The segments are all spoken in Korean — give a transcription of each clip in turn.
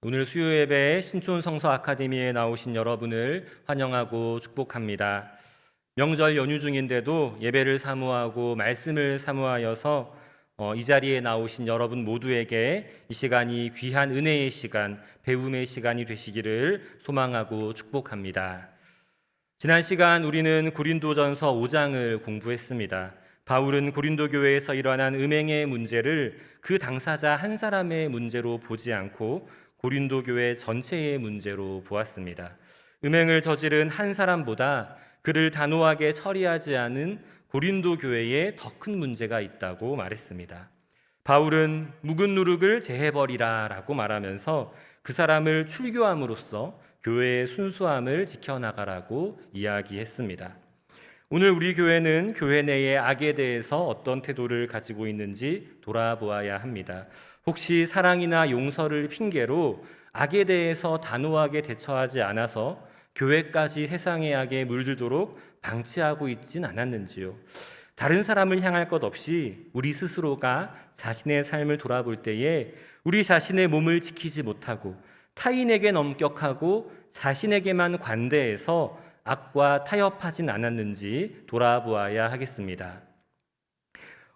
오늘 수요 예배에 신촌 성서 아카데미에 나오신 여러분을 환영하고 축복합니다. 명절 연휴 중인데도 예배를 사모하고 말씀을 사모하여서 이 자리에 나오신 여러분 모두에게 이 시간이 귀한 은혜의 시간, 배움의 시간이 되시기를 소망하고 축복합니다. 지난 시간 우리는 고린도전서 5장을 공부했습니다. 바울은 고린도 교회에서 일어난 음행의 문제를 그 당사자 한 사람의 문제로 보지 않고 고린도 교회 전체의 문제로 보았습니다. 음행을 저지른 한 사람보다 그를 단호하게 처리하지 않은 고린도 교회에 더 큰 문제가 있다고 말했습니다. 바울은 묵은 누룩을 제해버리라 라고 말하면서 그 사람을 출교함으로써 교회의 순수함을 지켜나가라고 이야기했습니다. 오늘 우리 교회는 교회 내의 악에 대해서 어떤 태도를 가지고 있는지 돌아보아야 합니다. 혹시 사랑이나 용서를 핑계로 악에 대해서 단호하게 대처하지 않아서 교회까지 세상의 악에 물들도록 방치하고 있진 않았는지요? 다른 사람을 향할 것 없이 우리 스스로가 자신의 삶을 돌아볼 때에 우리 자신의 몸을 지키지 못하고 타인에게 엄격하고 자신에게만 관대해서 악과 타협하진 않았는지 돌아보아야 하겠습니다.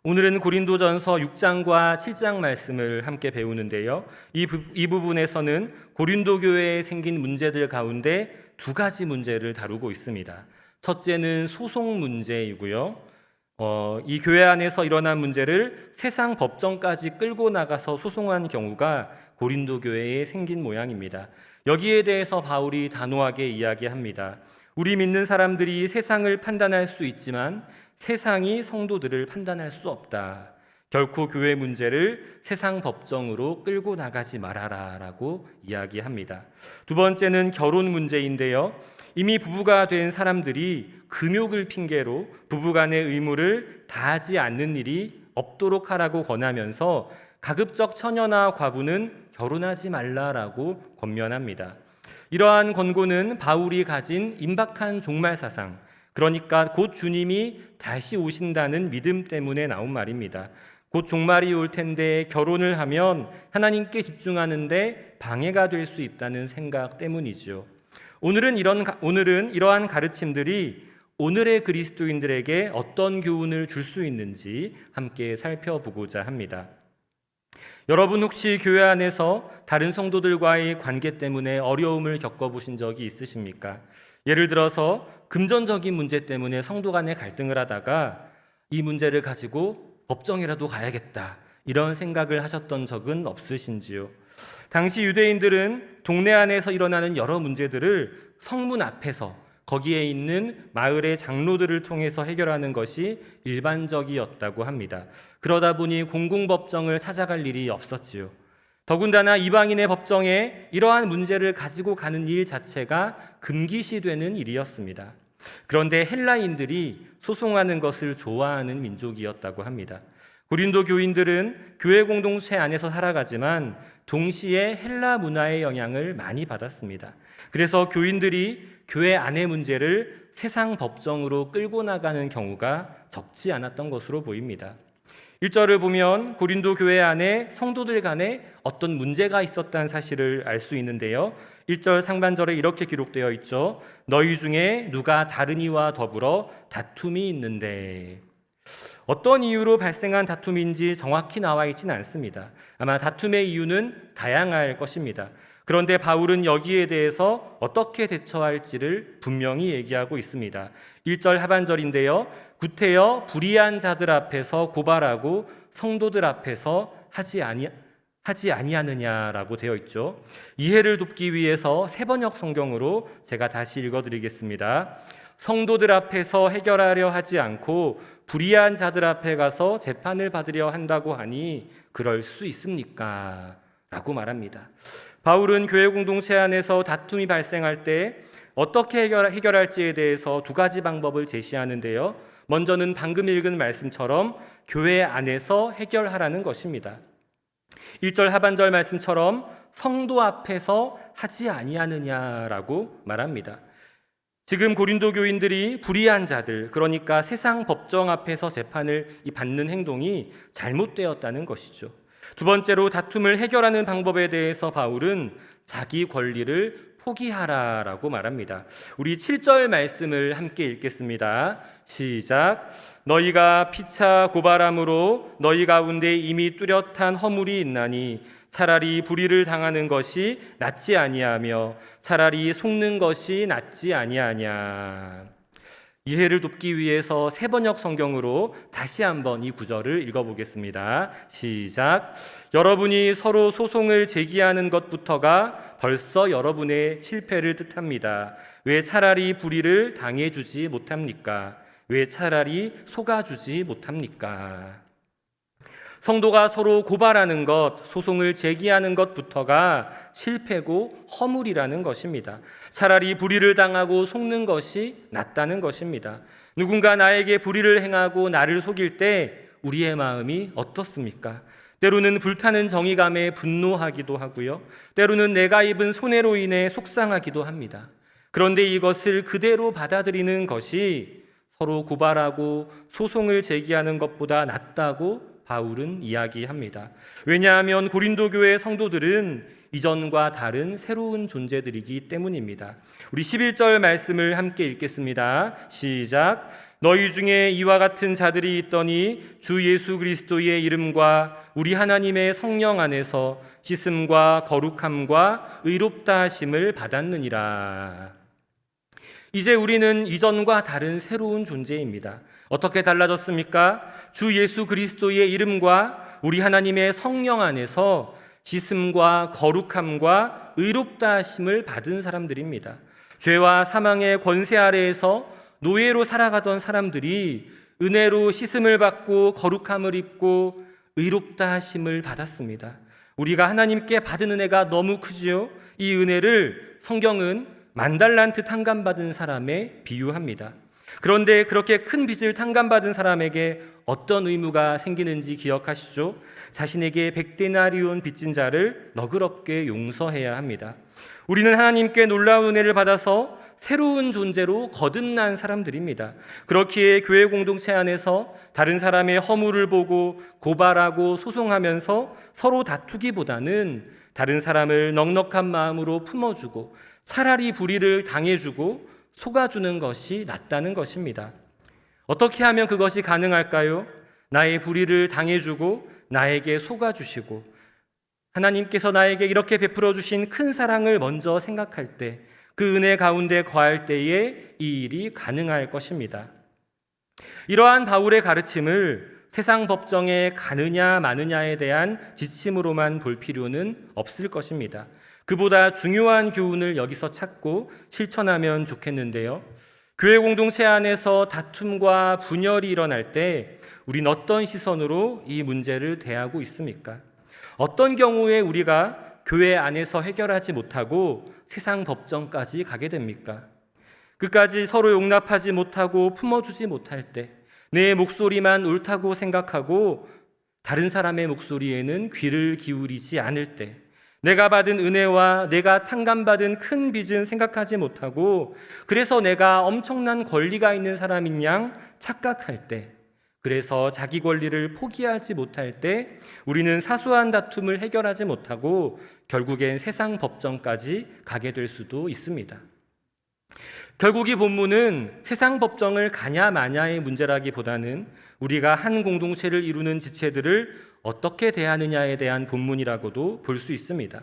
오늘은 고린도전서 6장과 7장 말씀을 함께 배우는데요. 이 부분에서는 고린도 교회에 생긴 문제들 가운데 두 가지 문제를 다루고 있습니다. 첫째는 소송 문제이고요. 이 교회 안에서 일어난 문제를 세상 법정까지 끌고 나가서 소송한 경우가 고린도 교회에 생긴 모양입니다. 여기에 대해서 바울이 단호하게 이야기합니다. 우리 믿는 사람들이 세상을 판단할 수 있지만 세상이 성도들을 판단할 수 없다. 결코 교회 문제를 세상 법정으로 끌고 나가지 말아라 라고 이야기합니다. 두 번째는 결혼 문제인데요. 이미 부부가 된 사람들이 금욕을 핑계로 부부간의 의무를 다하지 않는 일이 없도록 하라고 권하면서 가급적 처녀나 과부는 결혼하지 말라라고 권면합니다. 이러한 권고는 바울이 가진 임박한 종말 사상, 그러니까 곧 주님이 다시 오신다는 믿음 때문에 나온 말입니다. 곧 종말이 올 텐데 결혼을 하면 하나님께 집중하는데 방해가 될 수 있다는 생각 때문이죠. 오늘은 이러한 가르침들이 오늘의 그리스도인들에게 어떤 교훈을 줄 수 있는지 함께 살펴보고자 합니다. 여러분 혹시 교회 안에서 다른 성도들과의 관계 때문에 어려움을 겪어보신 적이 있으십니까? 예를 들어서 금전적인 문제 때문에 성도 간의 갈등을 하다가 이 문제를 가지고 법정이라도 가야겠다 이런 생각을 하셨던 적은 없으신지요? 당시 유대인들은 동네 안에서 일어나는 여러 문제들을 성문 앞에서 거기에 있는 마을의 장로들을 통해서 해결하는 것이 일반적이었다고 합니다. 그러다 보니 공공법정을 찾아갈 일이 없었지요. 더군다나 이방인의 법정에 이러한 문제를 가지고 가는 일 자체가 금기시되는 일이었습니다. 그런데 헬라인들이 소송하는 것을 좋아하는 민족이었다고 합니다. 고린도 교인들은 교회 공동체 안에서 살아가지만 동시에 헬라 문화의 영향을 많이 받았습니다. 그래서 교인들이 교회 안의 문제를 세상 법정으로 끌고 나가는 경우가 적지 않았던 것으로 보입니다. 1절을 보면 고린도 교회 안에 성도들 간에 어떤 문제가 있었다는 사실을 알 수 있는데요. 1절 상반절에 이렇게 기록되어 있죠. 너희 중에 누가 다른 이와 더불어 다툼이 있는데. 어떤 이유로 발생한 다툼인지 정확히 나와 있지는 않습니다. 아마 다툼의 이유는 다양할 것입니다. 그런데 바울은 여기에 대해서 어떻게 대처할지를 분명히 얘기하고 있습니다. 1절 하반절인데요. 구태여 불의한 자들 앞에서 고발하고 성도들 앞에서 하지 아니하느냐라고 되어 있죠. 이해를 돕기 위해서 새번역 성경으로 제가 다시 읽어드리겠습니다. 성도들 앞에서 해결하려 하지 않고 불의한 자들 앞에 가서 재판을 받으려 한다고 하니 그럴 수 있습니까? 라고 말합니다. 바울은 교회 공동체 안에서 다툼이 발생할 때 어떻게 해결할지에 대해서 두 가지 방법을 제시하는데요. 먼저는 방금 읽은 말씀처럼 교회 안에서 해결하라는 것입니다. 1절 하반절 말씀처럼 성도 앞에서 하지 아니하느냐라고 말합니다. 지금 고린도 교인들이 불의한 자들, 그러니까 세상 법정 앞에서 재판을 받는 행동이 잘못되었다는 것이죠. 두 번째로 다툼을 해결하는 방법에 대해서 바울은 자기 권리를 포기하라라고 말합니다. 우리 7절 말씀을 함께 읽겠습니다. 시작. 너희가 피차 고발함으로 너희 가운데 이미 뚜렷한 허물이 있나니 차라리 불의를 당하는 것이 낫지 아니하며 차라리 속는 것이 낫지 아니하냐. 이해를 돕기 위해서 세번역 성경으로 다시 한번 이 구절을 읽어보겠습니다. 시작. 여러분이 서로 소송을 제기하는 것부터가 벌써 여러분의 실패를 뜻합니다. 왜 차라리 불의를 당해주지 못합니까? 왜 차라리 속아주지 못합니까? 성도가 서로 고발하는 것, 소송을 제기하는 것부터가 실패고 허물이라는 것입니다. 차라리 불의를 당하고 속는 것이 낫다는 것입니다. 누군가 나에게 불의를 행하고 나를 속일 때 우리의 마음이 어떻습니까? 때로는 불타는 정의감에 분노하기도 하고요. 때로는 내가 입은 손해로 인해 속상하기도 합니다. 그런데 이것을 그대로 받아들이는 것이 서로 고발하고 소송을 제기하는 것보다 낫다고 바울은 이야기합니다. 왜냐하면 고린도 교회 성도들은 이전과 다른 새로운 존재들이기 때문입니다. 우리 11절 말씀을 함께 읽겠습니다. 시작. 너희 중에 이와 같은 자들이 있더니 주 예수 그리스도의 이름과 우리 하나님의 성령 안에서 씻음과 거룩함과 의롭다 하심을 받았느니라. 이제 우리는 이전과 다른 새로운 존재입니다. 어떻게 달라졌습니까? 주 예수 그리스도의 이름과 우리 하나님의 성령 안에서 씻음과 거룩함과 의롭다 하심을 받은 사람들입니다. 죄와 사망의 권세 아래에서 노예로 살아가던 사람들이 은혜로 씻음을 받고 거룩함을 입고 의롭다 하심을 받았습니다. 우리가 하나님께 받은 은혜가 너무 크지요. 이 은혜를 성경은 만달란트 탕감받은 사람에 비유합니다. 그런데 그렇게 큰 빚을 탕감받은 사람에게 어떤 의무가 생기는지 기억하시죠? 자신에게 100데나리온 빚진 자를 너그럽게 용서해야 합니다. 우리는 하나님께 놀라운 은혜를 받아서 새로운 존재로 거듭난 사람들입니다. 그렇기에 교회 공동체 안에서 다른 사람의 허물을 보고 고발하고 소송하면서 서로 다투기보다는 다른 사람을 넉넉한 마음으로 품어주고 차라리 불의를 당해주고 속아주는 것이 낫다는 것입니다. 어떻게 하면 그것이 가능할까요? 나의 불의를 당해주고 나에게 속아주시고 하나님께서 나에게 이렇게 베풀어 주신 큰 사랑을 먼저 생각할 때, 그 은혜 가운데 거할 때에 이 일이 가능할 것입니다. 이러한 바울의 가르침을 세상 법정에 가느냐 마느냐에 대한 지침으로만 볼 필요는 없을 것입니다. 그보다 중요한 교훈을 여기서 찾고 실천하면 좋겠는데요. 교회 공동체 안에서 다툼과 분열이 일어날 때 우린 어떤 시선으로 이 문제를 대하고 있습니까? 어떤 경우에 우리가 교회 안에서 해결하지 못하고 세상 법정까지 가게 됩니까? 끝까지 서로 용납하지 못하고 품어주지 못할 때, 내 목소리만 옳다고 생각하고 다른 사람의 목소리에는 귀를 기울이지 않을 때, 내가 받은 은혜와 내가 탕감받은 큰 빚은 생각하지 못하고 그래서 내가 엄청난 권리가 있는 사람인 양 착각할 때, 그래서 자기 권리를 포기하지 못할 때 우리는 사소한 다툼을 해결하지 못하고 결국엔 세상 법정까지 가게 될 수도 있습니다. 결국 이 본문은 세상 법정을 가냐 마냐의 문제라기보다는 우리가 한 공동체를 이루는 지체들을 어떻게 대하느냐에 대한 본문이라고도 볼 수 있습니다.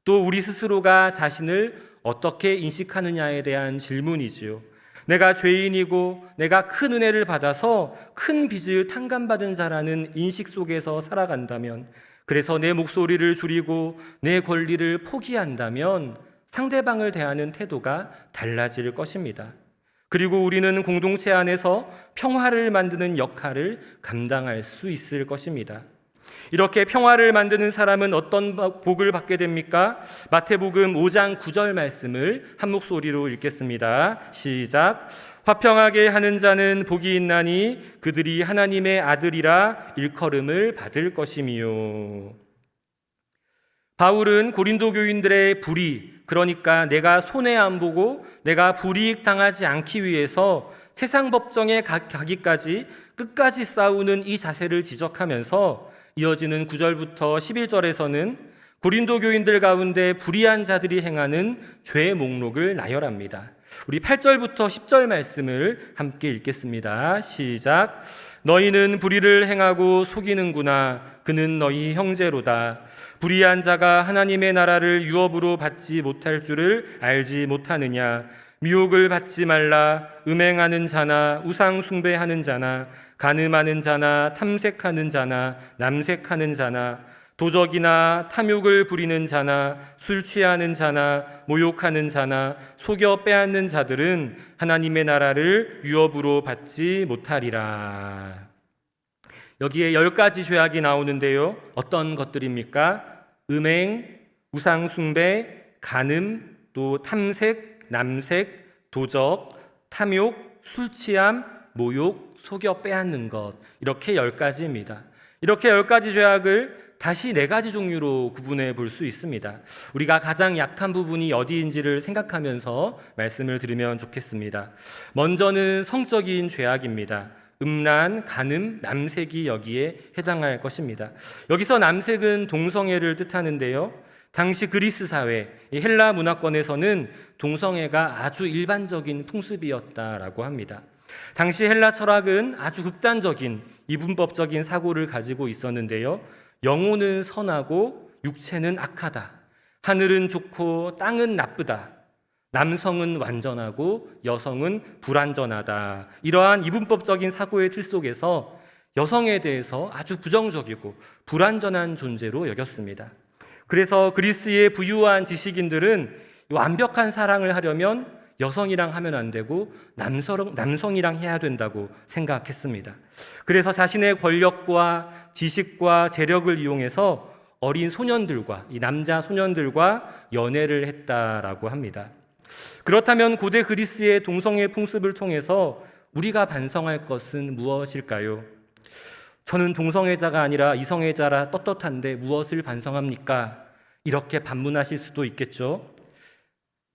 또 우리 스스로가 자신을 어떻게 인식하느냐에 대한 질문이지요. 내가 죄인이고 내가 큰 은혜를 받아서 큰 빚을 탕감받은 자라는 인식 속에서 살아간다면, 그래서 내 목소리를 줄이고 내 권리를 포기한다면 상대방을 대하는 태도가 달라질 것입니다. 그리고 우리는 공동체 안에서 평화를 만드는 역할을 감당할 수 있을 것입니다. 이렇게 평화를 만드는 사람은 어떤 복을 받게 됩니까? 마태복음 5장 9절 말씀을 한 목소리로 읽겠습니다. 시작. 화평하게 하는 자는 복이 있나니 그들이 하나님의 아들이라 일컬음을 받을 것이미요. 바울은 고린도 교인들의 불의, 그러니까 내가 손해 안 보고 내가 불이익 당하지 않기 위해서 세상 법정에 가기까지 끝까지 싸우는 이 자세를 지적하면서 이어지는 9절부터 11절에서는 고린도 교인들 가운데 불의한 자들이 행하는 죄의 목록을 나열합니다. 우리 8절부터 10절 말씀을 함께 읽겠습니다. 시작. 너희는 불의를 행하고 속이는구나. 그는 너희 형제로다. 불의한 자가 하나님의 나라를 유업으로 받지 못할 줄을 알지 못하느냐. 미혹을 받지 말라. 음행하는 자나 우상 숭배하는 자나 간음하는 자나 탐색하는 자나 남색하는 자나 도적이나 탐욕을 부리는 자나 술 취하는 자나 모욕하는 자나 속여 빼앗는 자들은 하나님의 나라를 유업으로 받지 못하리라. 여기에 10가지 죄악이 나오는데요. 어떤 것들입니까? 음행, 우상 숭배, 간음, 또 탐색, 남색, 도적, 탐욕, 술 취함, 모욕, 속여 빼앗는 것, 이렇게 10가지입니다. 이렇게 10가지 죄악을 다시 4가지 종류로 구분해 볼 수 있습니다. 우리가 가장 약한 부분이 어디인지를 생각하면서 말씀을 드리면 좋겠습니다. 먼저는 성적인 죄악입니다. 음란, 간음, 남색이 여기에 해당할 것입니다. 여기서 남색은 동성애를 뜻하는데요. 당시 그리스 사회, 헬라 문화권에서는 동성애가 아주 일반적인 풍습이었다라고 합니다. 당시 헬라 철학은 아주 극단적인 이분법적인 사고를 가지고 있었는데요. 영혼은 선하고 육체는 악하다. 하늘은 좋고 땅은 나쁘다. 남성은 완전하고 여성은 불완전하다. 이러한 이분법적인 사고의 틀 속에서 여성에 대해서 아주 부정적이고 불완전한 존재로 여겼습니다. 그래서 그리스의 부유한 지식인들은 완벽한 사랑을 하려면 여성이랑 하면 안 되고 남성이랑 해야 된다고 생각했습니다. 그래서 자신의 권력과 지식과 재력을 이용해서 어린 소년들과, 이 남자 소년들과 연애를 했다라고 합니다. 그렇다면 고대 그리스의 동성애 풍습을 통해서 우리가 반성할 것은 무엇일까요? 저는 동성애자가 아니라 이성애자라 떳떳한데 무엇을 반성합니까? 이렇게 반문하실 수도 있겠죠.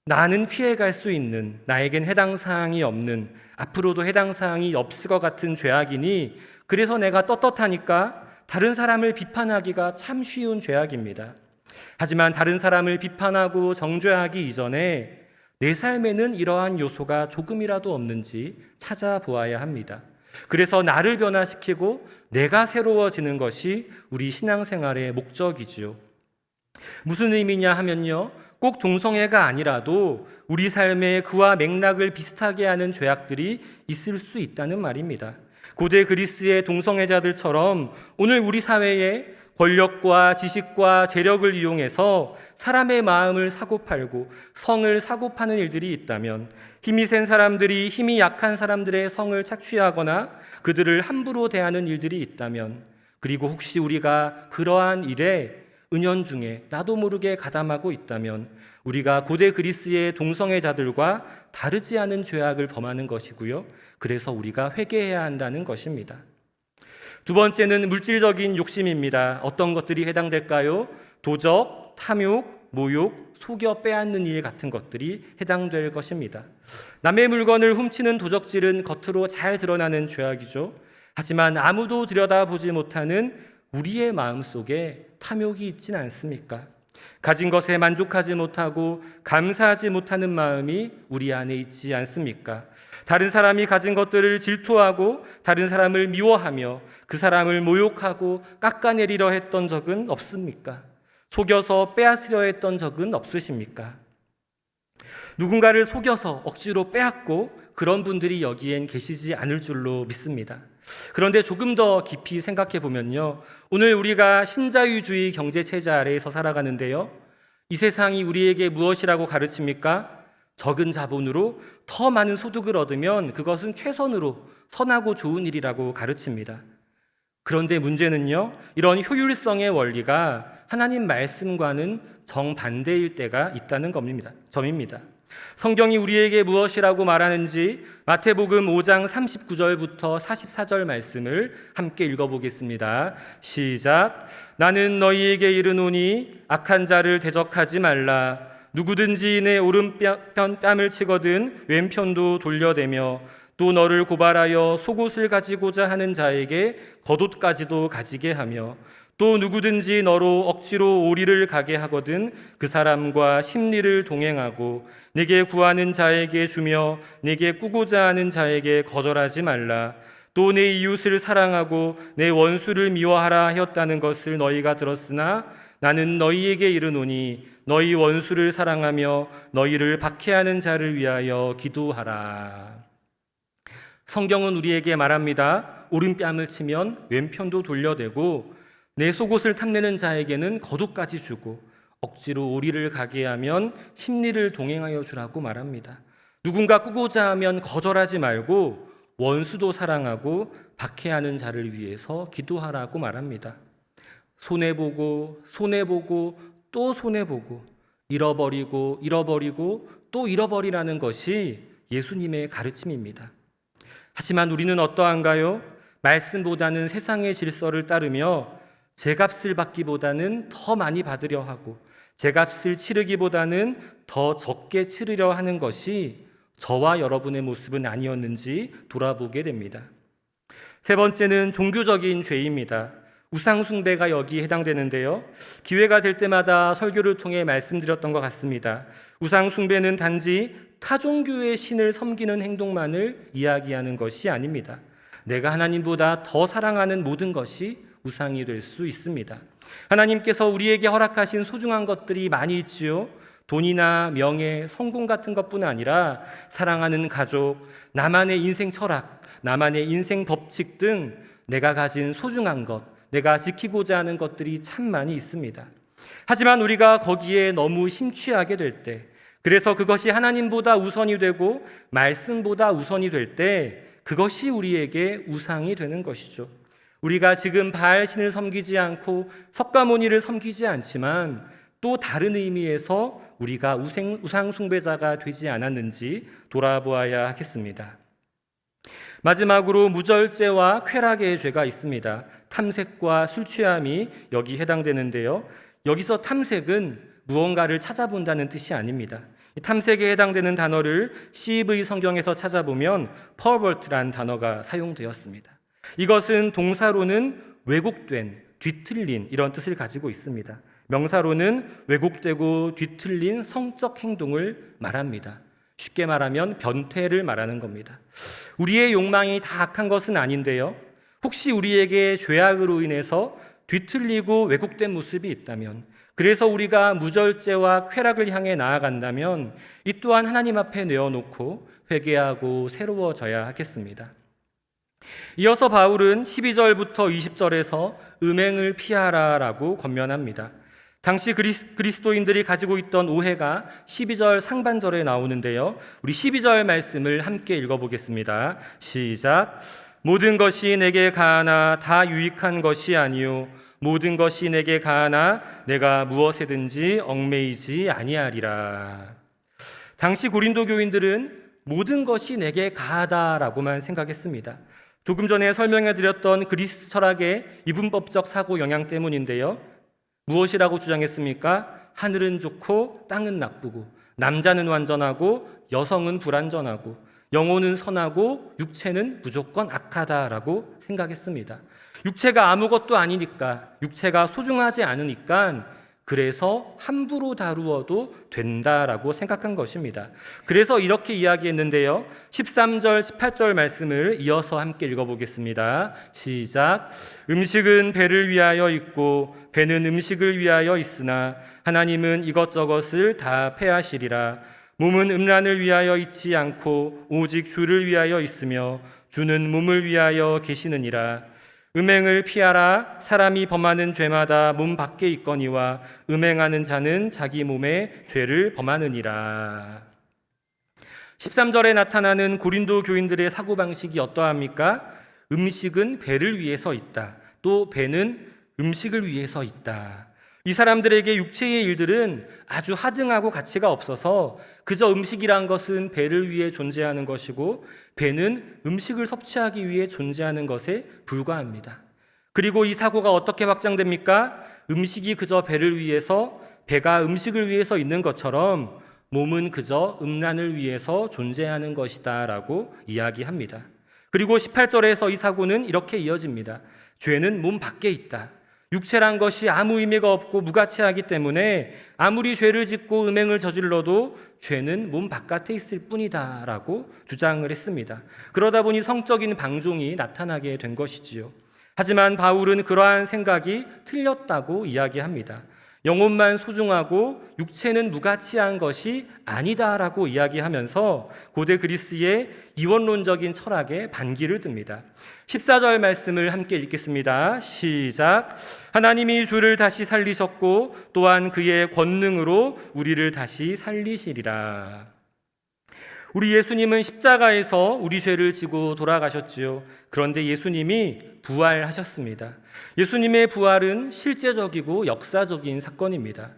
나는 피해갈 수 있는, 나에겐 해당 사항이 없는, 앞으로도 해당 사항이 없을 것 같은 죄악이니 그래서 내가 떳떳하니까 다른 사람을 비판하기가 참 쉬운 죄악입니다. 하지만 다른 사람을 비판하고 정죄하기 이전에 내 삶에는 이러한 요소가 조금이라도 없는지 찾아보아야 합니다. 그래서 나를 변화시키고 내가 새로워지는 것이 우리 신앙생활의 목적이지요. 무슨 의미냐 하면요, 꼭 동성애가 아니라도 우리 삶에 그와 맥락을 비슷하게 하는 죄악들이 있을 수 있다는 말입니다. 고대 그리스의 동성애자들처럼 오늘 우리 사회에 권력과 지식과 재력을 이용해서 사람의 마음을 사고팔고 성을 사고파는 일들이 있다면, 힘이 센 사람들이 힘이 약한 사람들의 성을 착취하거나 그들을 함부로 대하는 일들이 있다면, 그리고 혹시 우리가 그러한 일에 은연중에 나도 모르게 가담하고 있다면 우리가 고대 그리스의 동성애자들과 다르지 않은 죄악을 범하는 것이고요. 그래서 우리가 회개해야 한다는 것입니다. 두 번째는 물질적인 욕심입니다. 어떤 것들이 해당될까요? 도적, 탐욕, 모욕, 속여 빼앗는 일 같은 것들이 해당될 것입니다. 남의 물건을 훔치는 도적질은 겉으로 잘 드러나는 죄악이죠. 하지만 아무도 들여다보지 못하는 우리의 마음속에 탐욕이 있지는 않습니까? 가진 것에 만족하지 못하고 감사하지 못하는 마음이 우리 안에 있지 않습니까? 다른 사람이 가진 것들을 질투하고 다른 사람을 미워하며 그 사람을 모욕하고 깎아내리려 했던 적은 없습니까? 속여서 빼앗으려 했던 적은 없으십니까? 누군가를 속여서 억지로 빼앗고 그런 분들이 여기엔 계시지 않을 줄로 믿습니다. 그런데 조금 더 깊이 생각해 보면요, 오늘 우리가 신자유주의 경제체제 아래에서 살아가는데요, 이 세상이 우리에게 무엇이라고 가르칩니까? 적은 자본으로 더 많은 소득을 얻으면 그것은 최선으로 선하고 좋은 일이라고 가르칩니다. 그런데 문제는요, 이런 효율성의 원리가 하나님 말씀과는 정반대일 때가 있다는 점입니다. 성경이 우리에게 무엇이라고 말하는지 마태복음 5장 39절부터 44절 말씀을 함께 읽어보겠습니다. 시작. 나는 너희에게 이르노니 악한 자를 대적하지 말라. 누구든지 내 오른편 뺨을 치거든 왼편도 돌려대며 또 너를 고발하여 속옷을 가지고자 하는 자에게 겉옷까지도 가지게 하며 또 누구든지 너로 억지로 오리를 가게 하거든 그 사람과 십리를 동행하고 네게 구하는 자에게 주며 네게 꾸고자 하는 자에게 거절하지 말라. 또 내 이웃을 사랑하고 내 원수를 미워하라 하였다는 것을 너희가 들었으나 나는 너희에게 이르노니 너희 원수를 사랑하며 너희를 박해하는 자를 위하여 기도하라. 성경은 우리에게 말합니다. 오른뺨을 치면 왼편도 돌려대고 내 속옷을 탐내는 자에게는 겉옷까지 주고 억지로 오리를 가게 하면 십리를 동행하여 주라고 말합니다. 누군가 꾸고자 하면 거절하지 말고 원수도 사랑하고 박해하는 자를 위해서 기도하라고 말합니다. 손해보고 손해보고 또 손해보고 잃어버리고 또 잃어버리라는 것이 예수님의 가르침입니다. 하지만 우리는 어떠한가요? 말씀보다는 세상의 질서를 따르며 제값을 받기보다는 더 많이 받으려 하고 제값을 치르기보다는 더 적게 치르려 하는 것이 저와 여러분의 모습은 아니었는지 돌아보게 됩니다. 세 번째는 종교적인 죄입니다. 우상숭배가 여기에 해당되는데요. 기회가 될 때마다 설교를 통해 말씀드렸던 것 같습니다. 우상숭배는 단지 타종교의 신을 섬기는 행동만을 이야기하는 것이 아닙니다. 내가 하나님보다 더 사랑하는 모든 것이 우상이 될 수 있습니다. 하나님께서 우리에게 허락하신 소중한 것들이 많이 있지요. 돈이나 명예, 성공 같은 것뿐 아니라 사랑하는 가족, 나만의 인생 철학, 나만의 인생 법칙 등 내가 가진 소중한 것, 내가 지키고자 하는 것들이 참 많이 있습니다. 하지만 우리가 거기에 너무 심취하게 될 때, 그래서 그것이 하나님보다 우선이 되고 말씀보다 우선이 될 때 그것이 우리에게 우상이 되는 것이죠. 우리가 지금 바알 신을 섬기지 않고 석가모니를 섬기지 않지만 또 다른 의미에서 우리가 우상 숭배자가 되지 않았는지 돌아보아야 하겠습니다. 마지막으로 무절제와 쾌락의 죄가 있습니다. 탐색과 술 취함이 여기 해당되는데요. 여기서 탐색은 무언가를 찾아본다는 뜻이 아닙니다. 탐색에 해당되는 단어를 CEV 성경에서 찾아보면 pervert란 단어가 사용되었습니다. 이것은 동사로는 왜곡된, 뒤틀린 이런 뜻을 가지고 있습니다. 명사로는 왜곡되고 뒤틀린 성적 행동을 말합니다. 쉽게 말하면 변태를 말하는 겁니다. 우리의 욕망이 다 악한 것은 아닌데요. 혹시 우리에게 죄악으로 인해서 뒤틀리고 왜곡된 모습이 있다면, 그래서 우리가 무절제와 쾌락을 향해 나아간다면 이 또한 하나님 앞에 내어놓고 회개하고 새로워져야 하겠습니다. 이어서 바울은 12절부터 20절에서 음행을 피하라라고 권면합니다. 당시 그리스도인들이 가지고 있던 오해가 12절 상반절에 나오는데요. 우리 12절 말씀을 함께 읽어보겠습니다. 시작. 모든 것이 내게 가하나 다 유익한 것이 아니요 모든 것이 내게 가하나 내가 무엇에든지 얽매이지 아니하리라. 당시 고린도 교인들은 모든 것이 내게 가하다라고만 생각했습니다. 조금 전에 설명해드렸던 그리스 철학의 이분법적 사고 영향 때문인데요. 무엇이라고 주장했습니까? 하늘은 좋고 땅은 나쁘고 남자는 완전하고 여성은 불완전하고 영혼은 선하고 육체는 무조건 악하다라고 생각했습니다. 육체가 아무것도 아니니까, 육체가 소중하지 않으니까 그래서 함부로 다루어도 된다라고 생각한 것입니다. 그래서 이렇게 이야기했는데요. 13절, 18절 말씀을 이어서 함께 읽어보겠습니다. 시작. 음식은 배를 위하여 있고 배는 음식을 위하여 있으나 하나님은 이것저것을 다 패하시리라. 몸은 음란을 위하여 있지 않고 오직 주를 위하여 있으며 주는 몸을 위하여 계시느니라. 음행을 피하라. 사람이 범하는 죄마다 몸 밖에 있거니와 음행하는 자는 자기 몸에 죄를 범하느니라. 13절에 나타나는 고린도 교인들의 사고방식이 어떠합니까? 음식은 배를 위해서 있다. 또 배는 음식을 위해서 있다. 이 사람들에게 육체의 일들은 아주 하등하고 가치가 없어서 그저 음식이란 것은 배를 위해 존재하는 것이고 배는 음식을 섭취하기 위해 존재하는 것에 불과합니다. 그리고 이 사고가 어떻게 확장됩니까? 음식이 그저 배를 위해서, 배가 음식을 위해서 있는 것처럼 몸은 그저 음란을 위해서 존재하는 것이다 라고 이야기합니다. 그리고 18절에서 이 사고는 이렇게 이어집니다. 죄는 몸 밖에 있다. 육체란 것이 아무 의미가 없고 무가치하기 때문에 아무리 죄를 짓고 음행을 저질러도 죄는 몸 바깥에 있을 뿐이다라고 주장을 했습니다. 그러다 보니 성적인 방종이 나타나게 된 것이지요. 하지만 바울은 그러한 생각이 틀렸다고 이야기합니다. 영혼만 소중하고 육체는 무가치한 것이 아니다라고 이야기하면서 고대 그리스의 이원론적인 철학에 반기를 듭니다. 14절 말씀을 함께 읽겠습니다. 시작. 하나님이 주를 다시 살리셨고 또한 그의 권능으로 우리를 다시 살리시리라. 우리 예수님은 십자가에서 우리 죄를 지고 돌아가셨지요. 그런데 예수님이 부활하셨습니다. 예수님의 부활은 실제적이고 역사적인 사건입니다.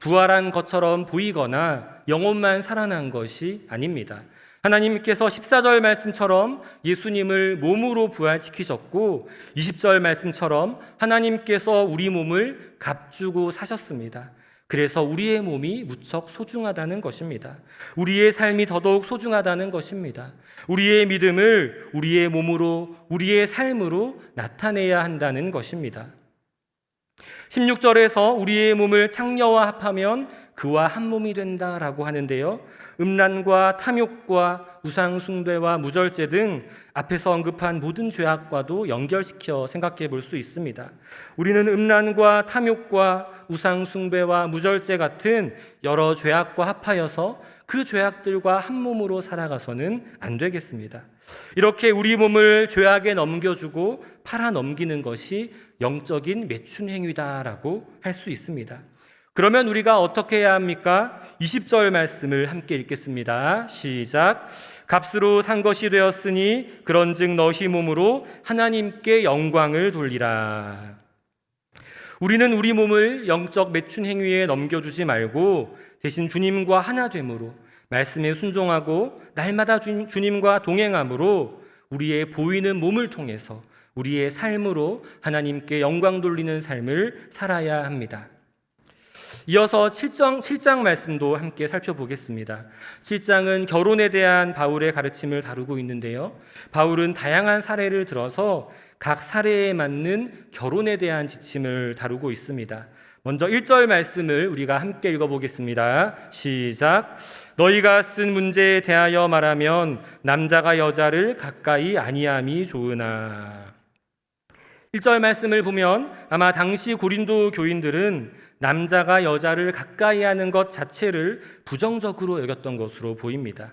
부활한 것처럼 보이거나 영혼만 살아난 것이 아닙니다. 하나님께서 14절 말씀처럼 예수님을 몸으로 부활시키셨고 20절 말씀처럼 하나님께서 우리 몸을 값주고 사셨습니다. 그래서 우리의 몸이 무척 소중하다는 것입니다. 우리의 삶이 더더욱 소중하다는 것입니다. 우리의 믿음을 우리의 몸으로, 우리의 삶으로 나타내야 한다는 것입니다. 16절에서 우리의 몸을 창녀와 합하면 그와 한 몸이 된다라고 하는데요. 음란과 탐욕과 우상숭배와 무절제 등 앞에서 언급한 모든 죄악과도 연결시켜 생각해 볼 수 있습니다. 우리는 음란과 탐욕과 우상숭배와 무절제 같은 여러 죄악과 합하여서 그 죄악들과 한 몸으로 살아가서는 안 되겠습니다. 이렇게 우리 몸을 죄악에 넘겨주고 팔아넘기는 것이 영적인 매춘 행위다라고 할 수 있습니다. 그러면 우리가 어떻게 해야 합니까? 20절 말씀을 함께 읽겠습니다. 시작. 값으로 산 것이 되었으니 그런즉 너희 몸으로 하나님께 영광을 돌리라. 우리는 우리 몸을 영적 매춘 행위에 넘겨주지 말고 대신 주님과 하나됨으로 말씀에 순종하고 날마다 주님과 동행함으로 우리의 보이는 몸을 통해서 우리의 삶으로 하나님께 영광 돌리는 삶을 살아야 합니다. 이어서 7장 말씀도 함께 살펴보겠습니다. 7장은 결혼에 대한 바울의 가르침을 다루고 있는데요. 바울은 다양한 사례를 들어서 각 사례에 맞는 결혼에 대한 지침을 다루고 있습니다. 먼저 1절 말씀을 우리가 함께 읽어보겠습니다. 시작. 너희가 쓴 문제에 대하여 말하면 남자가 여자를 가까이 아니함이 좋으나. 1절 말씀을 보면 아마 당시 고린도 교인들은 남자가 여자를 가까이 하는 것 자체를 부정적으로 여겼던 것으로 보입니다.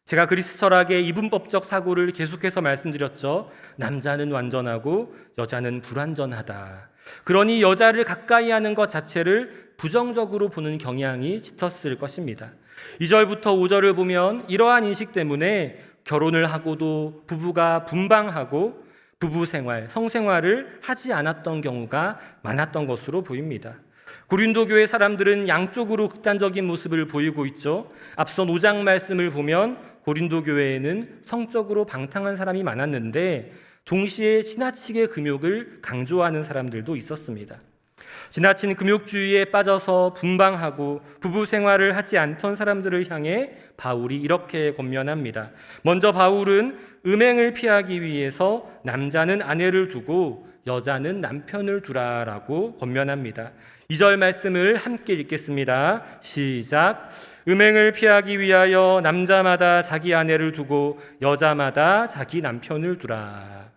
제가 그리스 철학의 이분법적 사고를 계속해서 말씀드렸죠. 남자는 완전하고 여자는 불완전하다. 그러니 여자를 가까이 하는 것 자체를 부정적으로 보는 경향이 짙었을 것입니다. 2절부터 5절을 보면 이러한 인식 때문에 결혼을 하고도 부부가 분방하고 부부 생활, 성생활을 하지 않았던 경우가 많았던 것으로 보입니다. 고린도 교회 사람들은 양쪽으로 극단적인 모습을 보이고 있죠. 앞선 5장 말씀을 보면 고린도 교회에는 성적으로 방탕한 사람이 많았는데 동시에 지나치게 금욕을 강조하는 사람들도 있었습니다. 지나친 금욕주의에 빠져서 분방하고 부부 생활을 하지 않던 사람들을 향해 바울이 이렇게 권면합니다. 먼저 바울은 음행을 피하기 위해서 남자는 아내를 두고 여자는 남편을 두라라고 권면합니다. 2절 말씀을 함께 읽겠습니다. 시작. 음행을 피하기 위하여 남자마다 자기 아내를 두고 여자마다 자기 남편을 두라.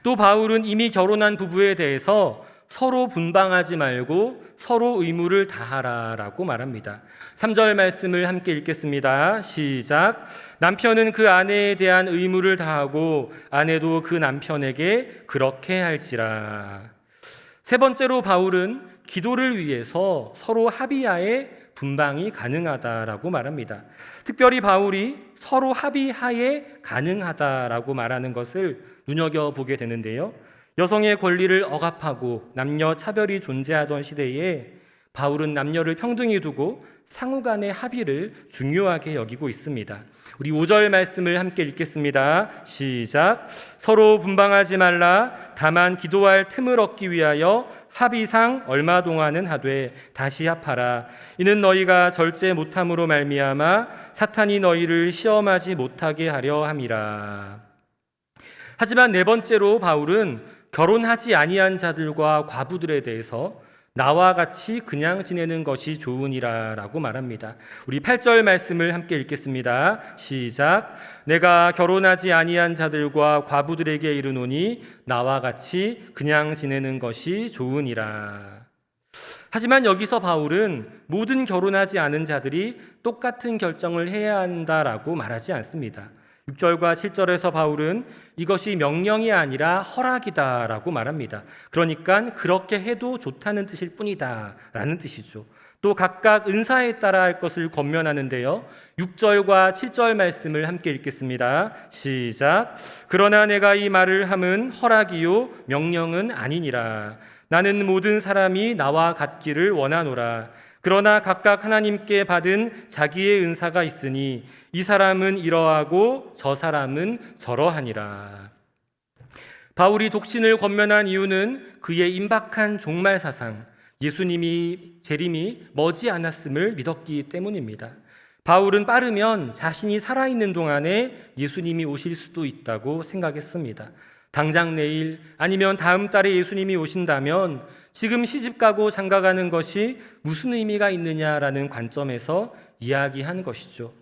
또 바울은 이미 결혼한 부부에 대해서 서로 분방하지 말고 서로 의무를 다하라라고 말합니다. 3절 말씀을 함께 읽겠습니다. 시작. 남편은 그 아내에 대한 의무를 다하고 아내도 그 남편에게 그렇게 할지라. 세 번째로 바울은 기도를 위해서 서로 합의하에 분방이 가능하다라고 말합니다. 특별히 바울이 서로 합의하에 가능하다라고 말하는 것을 눈여겨보게 되는데요. 여성의 권리를 억압하고 남녀 차별이 존재하던 시대에 바울은 남녀를 평등히 두고 상호간의 합의를 중요하게 여기고 있습니다. 우리 5절 말씀을 함께 읽겠습니다. 시작. 서로 분방하지 말라. 다만 기도할 틈을 얻기 위하여 합의상 얼마 동안은 하되 다시 합하라. 이는 너희가 절제 못함으로 말미암아 사탄이 너희를 시험하지 못하게 하려 함이라. 하지만 네 번째로 바울은 결혼하지 아니한 자들과 과부들에 대해서 나와 같이 그냥 지내는 것이 좋으니라라고 말합니다. 우리 8절 말씀을 함께 읽겠습니다. 시작. 내가 결혼하지 아니한 자들과 과부들에게 이르노니 나와 같이 그냥 지내는 것이 좋으니라. 하지만 여기서 바울은 모든 결혼하지 않은 자들이 똑같은 결정을 해야 한다라고 말하지 않습니다. 6절과 7절에서 바울은 이것이 명령이 아니라 허락이다라고 말합니다. 그러니까 그렇게 해도 좋다는 뜻일 뿐이다 라는 뜻이죠. 또 각각 은사에 따라 할 것을 권면하는데요. 6절과 7절 말씀을 함께 읽겠습니다. 시작. 그러나 내가 이 말을 함은 허락이요 명령은 아니니라. 나는 모든 사람이 나와 같기를 원하노라. 그러나 각각 하나님께 받은 자기의 은사가 있으니 이 사람은 이러하고 저 사람은 저러하니라. 바울이 독신을 권면한 이유는 그의 임박한 종말 사상, 예수님이 재림이 머지 않았음을 믿었기 때문입니다. 바울은 빠르면 자신이 살아있는 동안에 예수님이 오실 수도 있다고 생각했습니다. 당장 내일 아니면 다음 달에 예수님이 오신다면 지금 시집가고 장가가는 것이 무슨 의미가 있느냐라는 관점에서 이야기한 것이죠.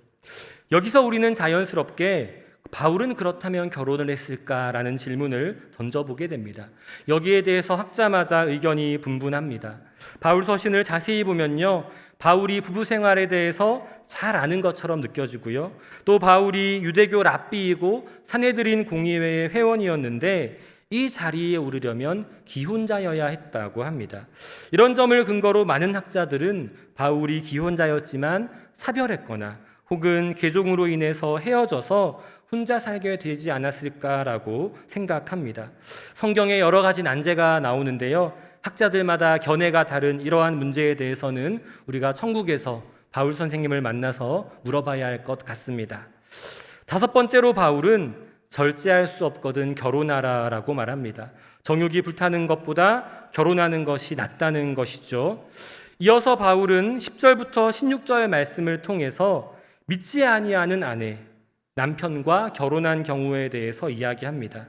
여기서 우리는 자연스럽게 바울은 그렇다면 결혼을 했을까라는 질문을 던져보게 됩니다. 여기에 대해서 학자마다 의견이 분분합니다. 바울 서신을 자세히 보면요, 바울이 부부 생활에 대해서 잘 아는 것처럼 느껴지고요. 또 바울이 유대교 랍비이고 산헤드린 공의회의 회원이었는데 이 자리에 오르려면 기혼자여야 했다고 합니다. 이런 점을 근거로 많은 학자들은 바울이 기혼자였지만 사별했거나 혹은 계종으로 인해서 헤어져서 혼자 살게 되지 않았을까라고 생각합니다. 성경에 여러 가지 난제가 나오는데요. 학자들마다 견해가 다른 이러한 문제에 대해서는 우리가 천국에서 바울 선생님을 만나서 물어봐야 할 것 같습니다. 5번째로 바울은 절제할 수 없거든 결혼하라라고 말합니다. 정욕이 불타는 것보다 결혼하는 것이 낫다는 것이죠. 이어서 바울은 10절부터 16절 말씀을 통해서 믿지 아니하는 아내, 남편과 결혼한 경우에 대해서 이야기합니다.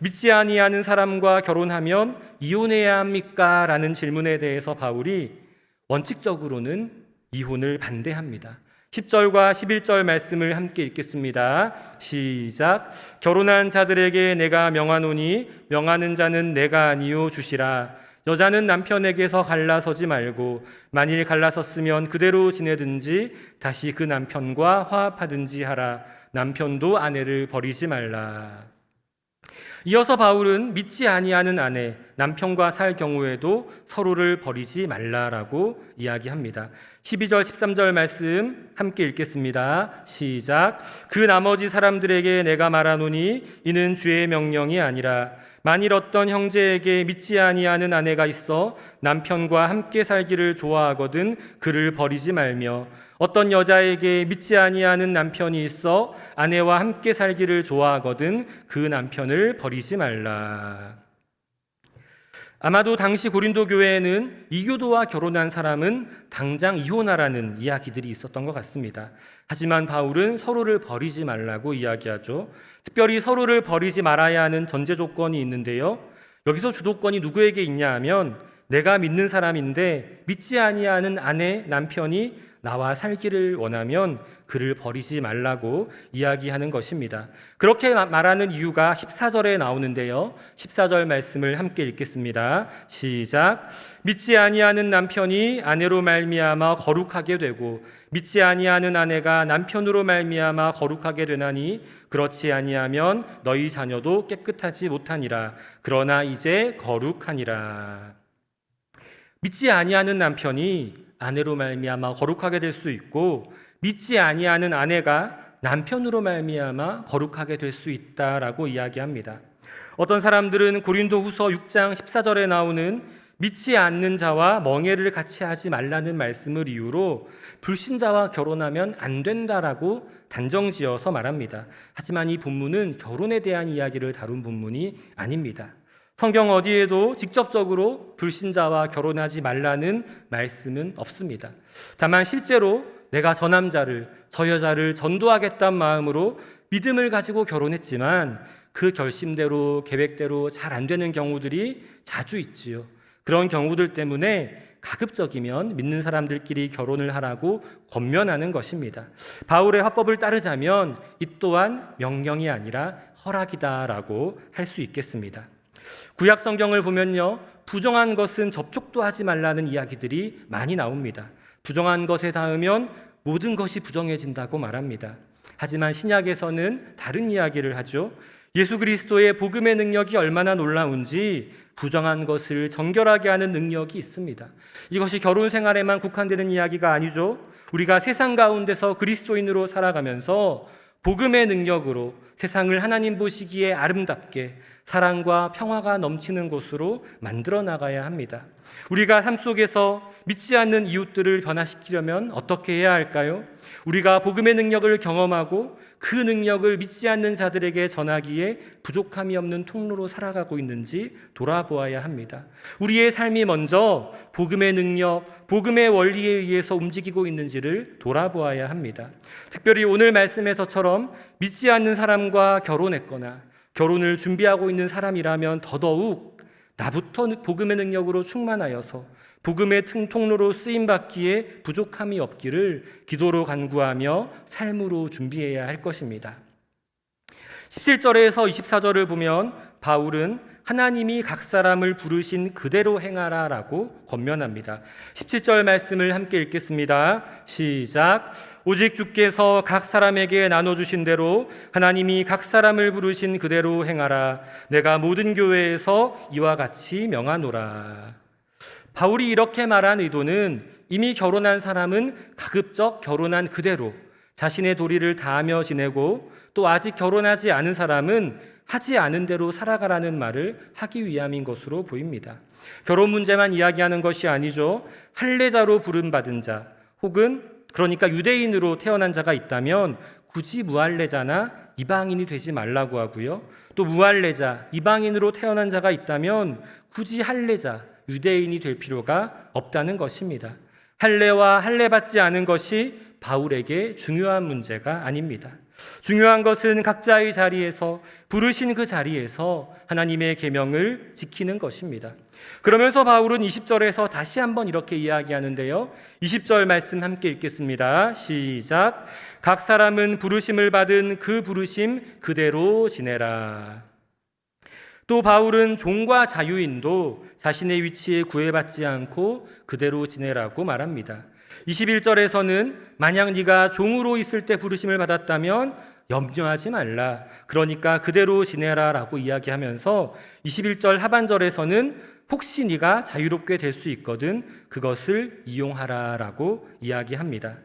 믿지 아니하는 사람과 결혼하면 이혼해야 합니까? 라는 질문에 대해서 바울이 원칙적으로는 이혼을 반대합니다. 10절과 11절 말씀을 함께 읽겠습니다. 시작. 결혼한 자들에게 내가 명하노니 명하는 자는 내가 아니요 주시라. 여자는 남편에게서 갈라서지 말고 만일 갈라섰으면 그대로 지내든지 다시 그 남편과 화합하든지 하라. 남편도 아내를 버리지 말라. 이어서 바울은 믿지 아니하는 아내, 남편과 살 경우에도 서로를 버리지 말라라고 이야기합니다. 12절, 13절 말씀 함께 읽겠습니다. 시작. 그 나머지 사람들에게 내가 말하노니 이는 주의 명령이 아니라 만일 어떤 형제에게 믿지 아니하는 아내가 있어 남편과 함께 살기를 좋아하거든 그를 버리지 말며 어떤 여자에게 믿지 아니하는 남편이 있어 아내와 함께 살기를 좋아하거든 그 남편을 버리지 말라. 아마도 당시 고린도 교회에는 이교도와 결혼한 사람은 당장 이혼하라는 이야기들이 있었던 것 같습니다. 하지만 바울은 서로를 버리지 말라고 이야기하죠. 특별히 서로를 버리지 말아야 하는 전제 조건이 있는데요. 여기서 주도권이 누구에게 있냐 하면 내가 믿는 사람인데 믿지 아니하는 아내, 남편이 나와 살기를 원하면 그를 버리지 말라고 이야기하는 것입니다. 그렇게 말하는 이유가 14절에 나오는데요. 14절 말씀을 함께 읽겠습니다. 시작. 믿지 아니하는 남편이 아내로 말미암아 거룩하게 되고 믿지 아니하는 아내가 남편으로 말미암아 거룩하게 되나니 그렇지 아니하면 너희 자녀도 깨끗하지 못하니라. 그러나 이제 거룩하니라. 믿지 아니하는 남편이 아내로 말미암아 거룩하게 될 수 있고 믿지 아니하는 아내가 남편으로 말미암아 거룩하게 될 수 있다라고 이야기합니다. 어떤 사람들은 고린도후서 6장 14절에 나오는 믿지 않는 자와 멍해를 같이 하지 말라는 말씀을 이유로 불신자와 결혼하면 안 된다라고 단정지어서 말합니다. 하지만 이 본문은 결혼에 대한 이야기를 다룬 본문이 아닙니다. 성경 어디에도 직접적으로 불신자와 결혼하지 말라는 말씀은 없습니다. 다만 실제로 내가 저 남자를, 저 여자를 전도하겠다는 마음으로 믿음을 가지고 결혼했지만 그 결심대로 계획대로 잘 안 되는 경우들이 자주 있지요. 그런 경우들 때문에 가급적이면 믿는 사람들끼리 결혼을 하라고 권면하는 것입니다. 바울의 화법을 따르자면 이 또한 명령이 아니라 허락이다라고 할 수 있겠습니다. 구약 성경을 보면요, 부정한 것은 접촉도 하지 말라는 이야기들이 많이 나옵니다. 부정한 것에 닿으면 모든 것이 부정해진다고 말합니다. 하지만 신약에서는 다른 이야기를 하죠. 예수 그리스도의 복음의 능력이 얼마나 놀라운지 부정한 것을 정결하게 하는 능력이 있습니다. 이것이 결혼 생활에만 국한되는 이야기가 아니죠. 우리가 세상 가운데서 그리스도인으로 살아가면서 복음의 능력으로 세상을 하나님 보시기에 아름답게 사랑과 평화가 넘치는 곳으로 만들어 나가야 합니다. 우리가 삶 속에서 믿지 않는 이웃들을 변화시키려면 어떻게 해야 할까요? 우리가 복음의 능력을 경험하고 그 능력을 믿지 않는 자들에게 전하기에 부족함이 없는 통로로 살아가고 있는지 돌아보아야 합니다. 우리의 삶이 먼저 복음의 능력, 복음의 원리에 의해서 움직이고 있는지를 돌아보아야 합니다. 특별히 오늘 말씀에서처럼 믿지 않는 사람과 결혼했거나 결혼을 준비하고 있는 사람이라면 더더욱 나부터 복음의 능력으로 충만하여서 복음의 통로로 쓰임받기에 부족함이 없기를 기도로 간구하며 삶으로 준비해야 할 것입니다. 17절에서 24절을 보면 바울은 하나님이 각 사람을 부르신 그대로 행하라 라고 권면합니다. 17절 말씀을 함께 읽겠습니다. 시작. 오직 주께서 각 사람에게 나눠주신 대로 하나님이 각 사람을 부르신 그대로 행하라. 내가 모든 교회에서 이와 같이 명하노라. 바울이 이렇게 말한 의도는 이미 결혼한 사람은 가급적 결혼한 그대로 자신의 도리를 다하며 지내고 또 아직 결혼하지 않은 사람은 하지 않은 대로 살아가라는 말을 하기 위함인 것으로 보입니다. 결혼 문제만 이야기하는 것이 아니죠. 할례자로 부름받은 자 혹은 그러니까 유대인으로 태어난 자가 있다면 굳이 무할례자나 이방인이 되지 말라고 하고요. 또 무할례자, 이방인으로 태어난 자가 있다면 굳이 할례자, 유대인이 될 필요가 없다는 것입니다. 할례와 할례받지 않은 것이 바울에게 중요한 문제가 아닙니다. 중요한 것은 각자의 자리에서 부르신 그 자리에서 하나님의 계명을 지키는 것입니다. 그러면서 바울은 20절에서 다시 한번 이렇게 이야기하는데요. 20절 말씀 함께 읽겠습니다. 시작. 각 사람은 부르심을 받은 그 부르심 그대로 지내라. 또 바울은 종과 자유인도 자신의 위치에 구애받지 않고 그대로 지내라고 말합니다. 21절에서는 만약 네가 종으로 있을 때 부르심을 받았다면 염려하지 말라. 그러니까 그대로 지내라 라고 이야기하면서 21절 하반절에서는 혹시 네가 자유롭게 될 수 있거든 그것을 이용하라 라고 이야기합니다.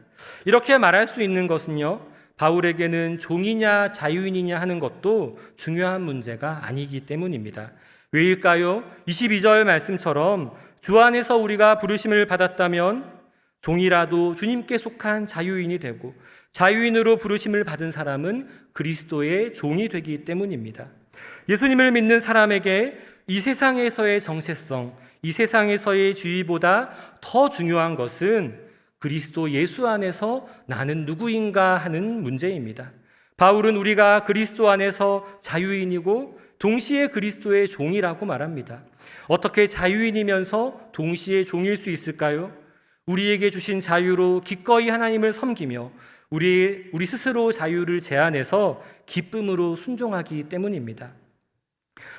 이렇게 말할 수 있는 것은요, 바울에게는 종이냐 자유인이냐 하는 것도 중요한 문제가 아니기 때문입니다. 왜일까요? 22절 말씀처럼 주 안에서 우리가 부르심을 받았다면 종이라도 주님께 속한 자유인이 되고 자유인으로 부르심을 받은 사람은 그리스도의 종이 되기 때문입니다. 예수님을 믿는 사람에게 이 세상에서의 정체성, 이 세상에서의 주의보다 더 중요한 것은 그리스도 예수 안에서 나는 누구인가 하는 문제입니다. 바울은 우리가 그리스도 안에서 자유인이고 동시에 그리스도의 종이라고 말합니다. 어떻게 자유인이면서 동시에 종일 수 있을까요? 우리에게 주신 자유로 기꺼이 하나님을 섬기며 우리 스스로 자유를 제한해서 기쁨으로 순종하기 때문입니다.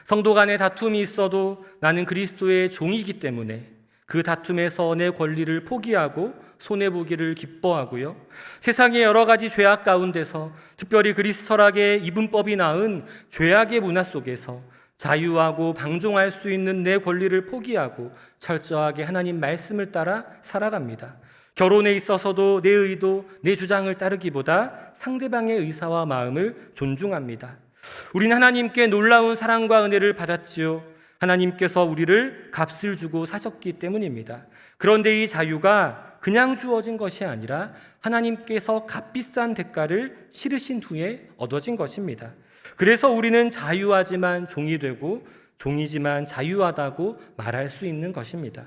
성도 간에 다툼이 있어도 나는 그리스도의 종이기 때문에 그 다툼에서 내 권리를 포기하고 손해보기를 기뻐하고요. 세상의 여러 가지 죄악 가운데서 특별히 그리스 철학의 이분법이 낳은 죄악의 문화 속에서 자유하고 방종할 수 있는 내 권리를 포기하고 철저하게 하나님 말씀을 따라 살아갑니다. 결혼에 있어서도 내 의도, 내 주장을 따르기보다 상대방의 의사와 마음을 존중합니다. 우린 하나님께 놀라운 사랑과 은혜를 받았지요. 하나님께서 우리를 값을 주고 사셨기 때문입니다. 그런데 이 자유가 그냥 주어진 것이 아니라 하나님께서 값비싼 대가를 치르신 후에 얻어진 것입니다. 그래서 우리는 자유하지만 종이 되고 종이지만 자유하다고 말할 수 있는 것입니다.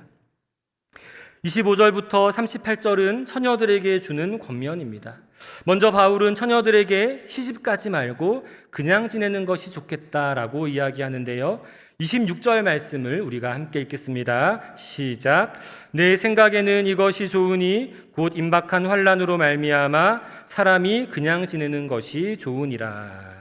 25절부터 38절은 처녀들에게 주는 권면입니다. 먼저 바울은 처녀들에게 시집가지 말고 그냥 지내는 것이 좋겠다라고 이야기하는데요. 26절 말씀을 우리가 함께 읽겠습니다. 시작. 내 생각에는 이것이 좋으니 곧 임박한 환난으로 말미암아 사람이 그냥 지내는 것이 좋으니라.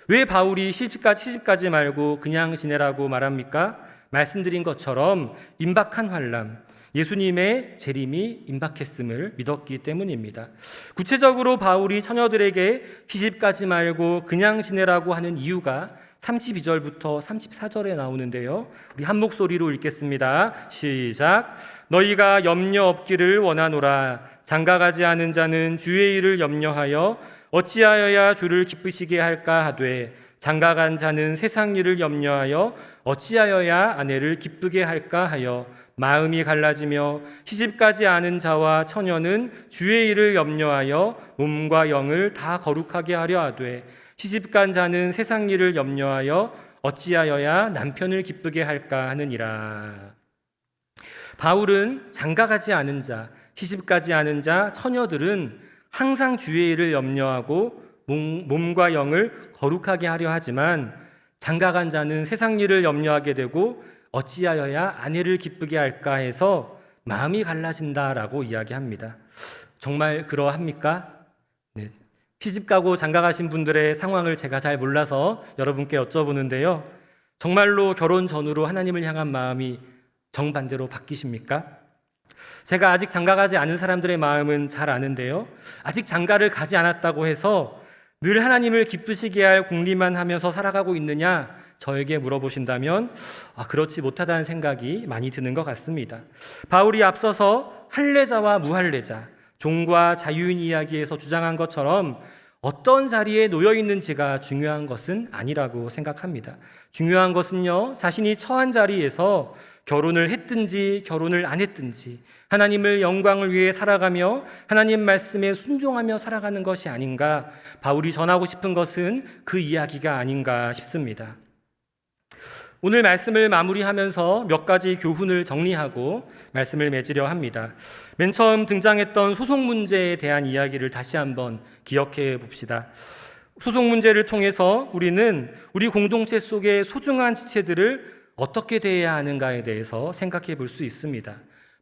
왜 바울이 시집가지 말고 그냥 지내라고 말합니까? 말씀드린 것처럼 임박한 환난, 예수님의 재림이 임박했음을 믿었기 때문입니다. 구체적으로 바울이 처녀들에게 시집가지 말고 그냥 지내라고 하는 이유가 32절부터 34절에 나오는데요. 우리 한 목소리로 읽겠습니다. 시작. 너희가 염려 없기를 원하노라. 장가가지 않은 자는 주의 일을 염려하여 어찌하여야 주를 기쁘시게 할까 하되 장가간 자는 세상 일을 염려하여 어찌하여야 아내를 기쁘게 할까 하여 마음이 갈라지며 시집가지 않은 자와 처녀는 주의 일을 염려하여 몸과 영을 다 거룩하게 하려 하되 시집간 자는 세상 일을 염려하여 어찌하여야 남편을 기쁘게 할까 하느니라. 바울은 장가가지 않은 자, 시집가지 않은 자, 처녀들은 항상 주의 일을 염려하고 몸과 영을 거룩하게 하려 하지만 장가간 자는 세상 일을 염려하게 되고 어찌하여야 아내를 기쁘게 할까 해서 마음이 갈라진다라고 이야기합니다. 정말 그러합니까? 네. 시집가고 장가가신 분들의 상황을 제가 잘 몰라서 여러분께 여쭤보는데요. 정말로 결혼 전후로 하나님을 향한 마음이 정반대로 바뀌십니까? 제가 아직 장가가지 않은 사람들의 마음은 잘 아는데요. 아직 장가를 가지 않았다고 해서 늘 하나님을 기쁘시게 할 궁리만 하면서 살아가고 있느냐 저에게 물어보신다면 그렇지 못하다는 생각이 많이 드는 것 같습니다. 바울이 앞서서 할례자와 무할례자, 종과 자유인 이야기에서 주장한 것처럼 어떤 자리에 놓여 있는지가 중요한 것은 아니라고 생각합니다. 중요한 것은요, 자신이 처한 자리에서 결혼을 했든지 결혼을 안 했든지 하나님을 영광을 위해 살아가며 하나님 말씀에 순종하며 살아가는 것이 아닌가, 바울이 전하고 싶은 것은 그 이야기가 아닌가 싶습니다. 오늘 말씀을 마무리하면서 몇 가지 교훈을 정리하고 말씀을 맺으려 합니다. 맨 처음 등장했던 소송 문제에 대한 이야기를 다시 한번 기억해 봅시다. 소송 문제를 통해서 우리는 우리 공동체 속의 소중한 지체들을 어떻게 대해야 하는가에 대해서 생각해 볼 수 있습니다.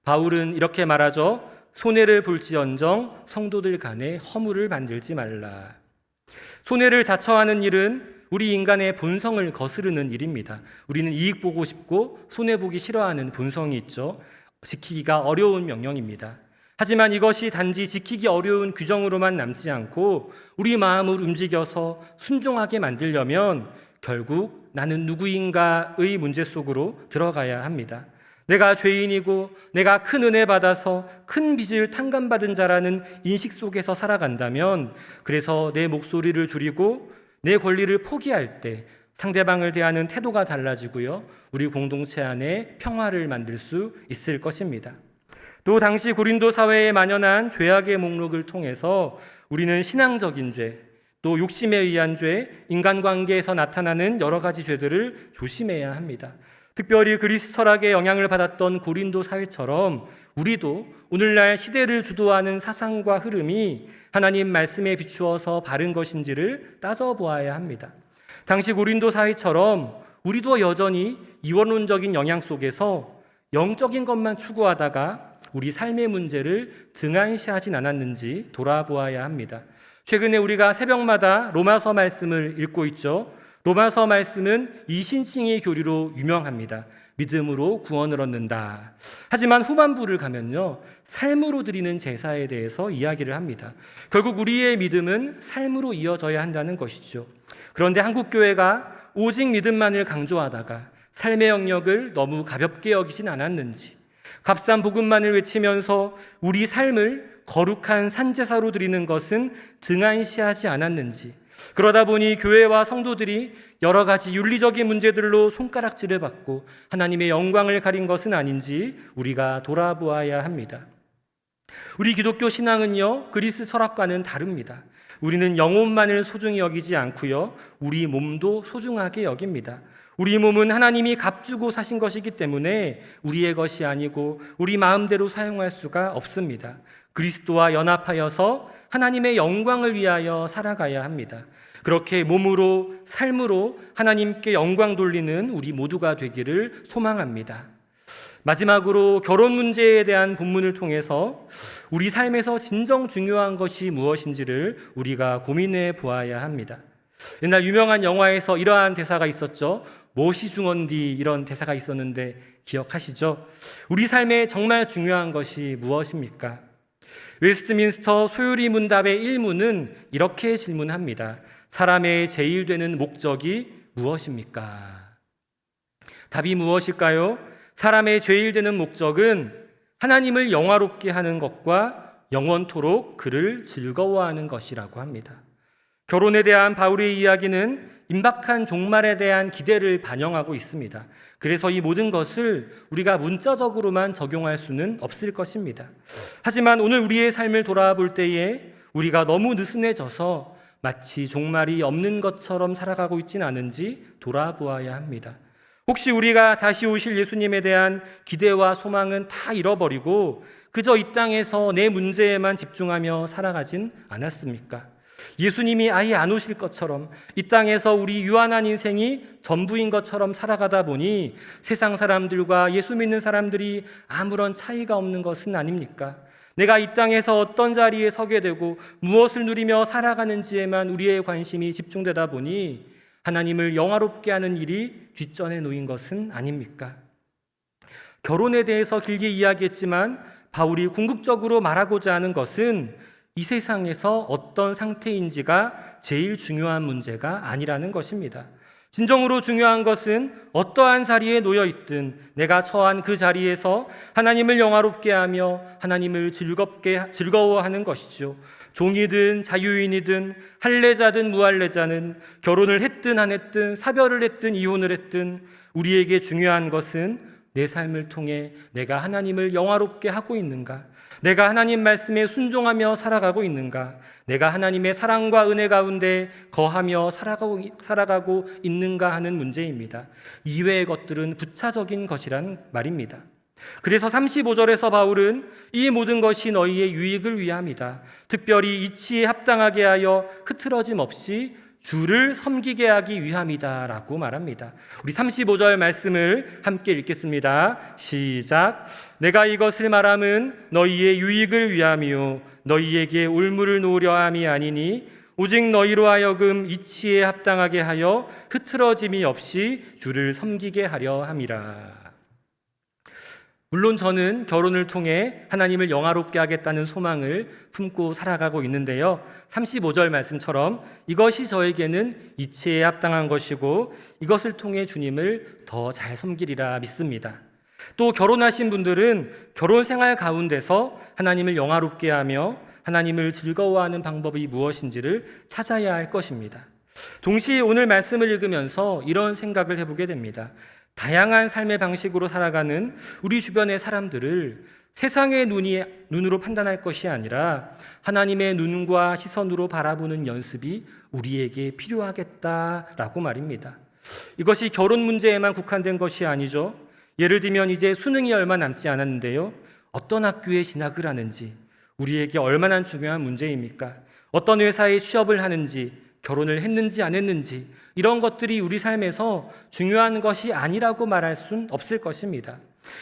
바울은 이렇게 말하죠. 손해를 볼지언정 성도들 간에 허물을 만들지 말라. 손해를 자처하는 일은 우리 인간의 본성을 거스르는 일입니다. 우리는 이익 보고 싶고 손해보기 싫어하는 본성이 있죠. 지키기가 어려운 명령입니다. 하지만 이것이 단지 지키기 어려운 규정으로만 남지 않고 우리 마음을 움직여서 순종하게 만들려면 결국 나는 누구인가의 문제 속으로 들어가야 합니다. 내가 죄인이고 내가 큰 은혜 받아서 큰 빚을 탕감받은 자라는 인식 속에서 살아간다면, 그래서 내 목소리를 줄이고 내 권리를 포기할 때 상대방을 대하는 태도가 달라지고요, 우리 공동체 안에 평화를 만들 수 있을 것입니다. 또 당시 고린도 사회에 만연한 죄악의 목록을 통해서 우리는 신앙적인 죄, 또 욕심에 의한 죄, 인간관계에서 나타나는 여러 가지 죄들을 조심해야 합니다. 특별히 그리스 철학의 영향을 받았던 고린도 사회처럼 우리도 오늘날 시대를 주도하는 사상과 흐름이 하나님 말씀에 비추어서 바른 것인지를 따져보아야 합니다. 당시 고린도 사회처럼 우리도 여전히 이원론적인 영향 속에서 영적인 것만 추구하다가 우리 삶의 문제를 등한시하진 않았는지 돌아보아야 합니다. 최근에 우리가 새벽마다 로마서 말씀을 읽고 있죠. 로마서 말씀은 이신칭의 교리로 유명합니다. 믿음으로 구원을 얻는다. 하지만 후반부를 가면요, 삶으로 드리는 제사에 대해서 이야기를 합니다. 결국 우리의 믿음은 삶으로 이어져야 한다는 것이죠. 그런데 한국교회가 오직 믿음만을 강조하다가 삶의 영역을 너무 가볍게 여기진 않았는지, 값싼 복음만을 외치면서 우리 삶을 거룩한 산제사로 드리는 것은 등한시하지 않았는지, 그러다 보니 교회와 성도들이 여러 가지 윤리적인 문제들로 손가락질을 받고 하나님의 영광을 가린 것은 아닌지 우리가 돌아보아야 합니다. 우리 기독교 신앙은요, 그리스 철학과는 다릅니다. 우리는 영혼만을 소중히 여기지 않고요, 우리 몸도 소중하게 여깁니다. 우리 몸은 하나님이 값주고 사신 것이기 때문에 우리의 것이 아니고 우리 마음대로 사용할 수가 없습니다. 그리스도와 연합하여서 하나님의 영광을 위하여 살아가야 합니다. 그렇게 몸으로 삶으로 하나님께 영광 돌리는 우리 모두가 되기를 소망합니다. 마지막으로 결혼 문제에 대한 본문을 통해서 우리 삶에서 진정 중요한 것이 무엇인지를 우리가 고민해 보아야 합니다. 옛날 유명한 영화에서 이러한 대사가 있었죠. 무엇이 중헌디, 이런 대사가 있었는데 기억하시죠? 우리 삶에 정말 중요한 것이 무엇입니까? 웨스트민스터 소요리 문답의 1문은 이렇게 질문합니다. 사람의 제일 되는 목적이 무엇입니까? 답이 무엇일까요? 사람의 제일 되는 목적은 하나님을 영화롭게 하는 것과 영원토록 그를 즐거워하는 것이라고 합니다. 결혼에 대한 바울의 이야기는 임박한 종말에 대한 기대를 반영하고 있습니다. 그래서 이 모든 것을 우리가 문자적으로만 적용할 수는 없을 것입니다. 하지만 오늘 우리의 삶을 돌아볼 때에 우리가 너무 느슨해져서 마치 종말이 없는 것처럼 살아가고 있진 않은지 돌아보아야 합니다. 혹시 우리가 다시 오실 예수님에 대한 기대와 소망은 다 잃어버리고 그저 이 땅에서 내 문제에만 집중하며 살아가진 않았습니까? 예수님이 아예 안 오실 것처럼 이 땅에서 우리 유한한 인생이 전부인 것처럼 살아가다 보니 세상 사람들과 예수 믿는 사람들이 아무런 차이가 없는 것은 아닙니까? 내가 이 땅에서 어떤 자리에 서게 되고 무엇을 누리며 살아가는지에만 우리의 관심이 집중되다 보니 하나님을 영화롭게 하는 일이 뒷전에 놓인 것은 아닙니까? 결혼에 대해서 길게 이야기했지만 바울이 궁극적으로 말하고자 하는 것은 이 세상에서 어떤 상태인지가 제일 중요한 문제가 아니라는 것입니다. 진정으로 중요한 것은 어떠한 자리에 놓여 있든 내가 처한 그 자리에서 하나님을 영화롭게 하며 하나님을 즐거워하는 것이죠. 종이든 자유인이든 할례자든 무할례자는 결혼을 했든 안 했든 사별을 했든 이혼을 했든 우리에게 중요한 것은 내 삶을 통해 내가 하나님을 영화롭게 하고 있는가? 내가 하나님 말씀에 순종하며 살아가고 있는가? 내가 하나님의 사랑과 은혜 가운데 거하며 살아가고 있는가 하는 문제입니다. 이외의 것들은 부차적인 것이란 말입니다. 그래서 35절에서 바울은 이 모든 것이 너희의 유익을 위함이다. 특별히 이치에 합당하게 하여 흐트러짐 없이 주를 섬기게 하기 위함이다 라고 말합니다. 우리 35절 말씀을 함께 읽겠습니다. 시작. 내가 이것을 말함은 너희의 유익을 위함이요 너희에게 올무를 놓으려 함이 아니니 오직 너희로 하여금 이치에 합당하게 하여 흐트러짐이 없이 주를 섬기게 하려 함이라. 물론 저는 결혼을 통해 하나님을 영화롭게 하겠다는 소망을 품고 살아가고 있는데요. 35절 말씀처럼 이것이 저에게는 이치에 합당한 것이고 이것을 통해 주님을 더 잘 섬기리라 믿습니다. 또 결혼하신 분들은 결혼 생활 가운데서 하나님을 영화롭게 하며 하나님을 즐거워하는 방법이 무엇인지를 찾아야 할 것입니다. 동시에 오늘 말씀을 읽으면서 이런 생각을 해보게 됩니다. 다양한 삶의 방식으로 살아가는 우리 주변의 사람들을 세상의 눈으로 판단할 것이 아니라 하나님의 눈과 시선으로 바라보는 연습이 우리에게 필요하겠다라고 말입니다. 이것이 결혼 문제에만 국한된 것이 아니죠. 예를 들면 이제 수능이 얼마 남지 않았는데요. 어떤 학교에 진학을 하는지 우리에게 얼마나 중요한 문제입니까? 어떤 회사에 취업을 하는지 결혼을 했는지 안 했는지 이런 것들이 우리 삶에서 중요한 것이 아니라고 말할 수는 없을 것입니다.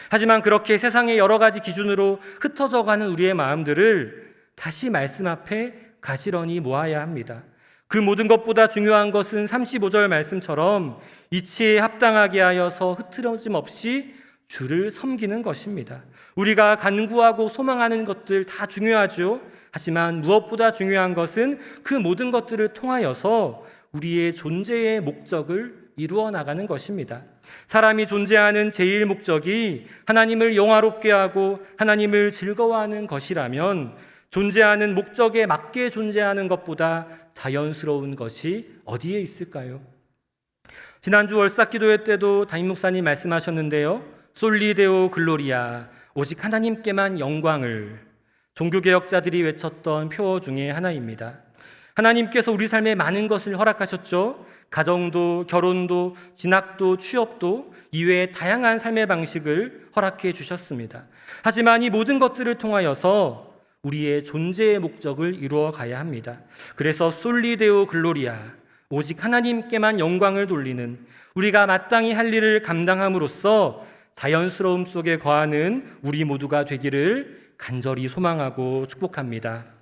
하지만 그렇게 세상의 여러 가지 기준으로 흩어져가는 우리의 마음들을 다시 말씀 앞에 가지런히 모아야 합니다. 그 모든 것보다 중요한 것은 35절 말씀처럼 이치에 합당하게 하여서 흐트러짐 없이 주를 섬기는 것입니다. 우리가 간구하고 소망하는 것들 다 중요하죠. 하지만 무엇보다 중요한 것은 그 모든 것들을 통하여서 우리의 존재의 목적을 이루어 나가는 것입니다. 사람이 존재하는 제일 목적이 하나님을 영화롭게 하고 하나님을 즐거워하는 것이라면 존재하는 목적에 맞게 존재하는 것보다 자연스러운 것이 어디에 있을까요? 지난주 월삭기도회 때도 담임 목사님 말씀하셨는데요. 솔리데오 글로리아, 오직 하나님께만 영광을 종교개혁자들이 외쳤던 표어 중에 하나입니다. 하나님께서 우리 삶에 많은 것을 허락하셨죠. 가정도, 결혼도, 진학도, 취업도, 이외의 다양한 삶의 방식을 허락해 주셨습니다. 하지만 이 모든 것들을 통하여서 우리의 존재의 목적을 이루어 가야 합니다. 그래서 솔리데오 글로리아, 오직 하나님께만 영광을 돌리는, 우리가 마땅히 할 일을 감당함으로써 자연스러움 속에 거하는 우리 모두가 되기를 간절히 소망하고 축복합니다.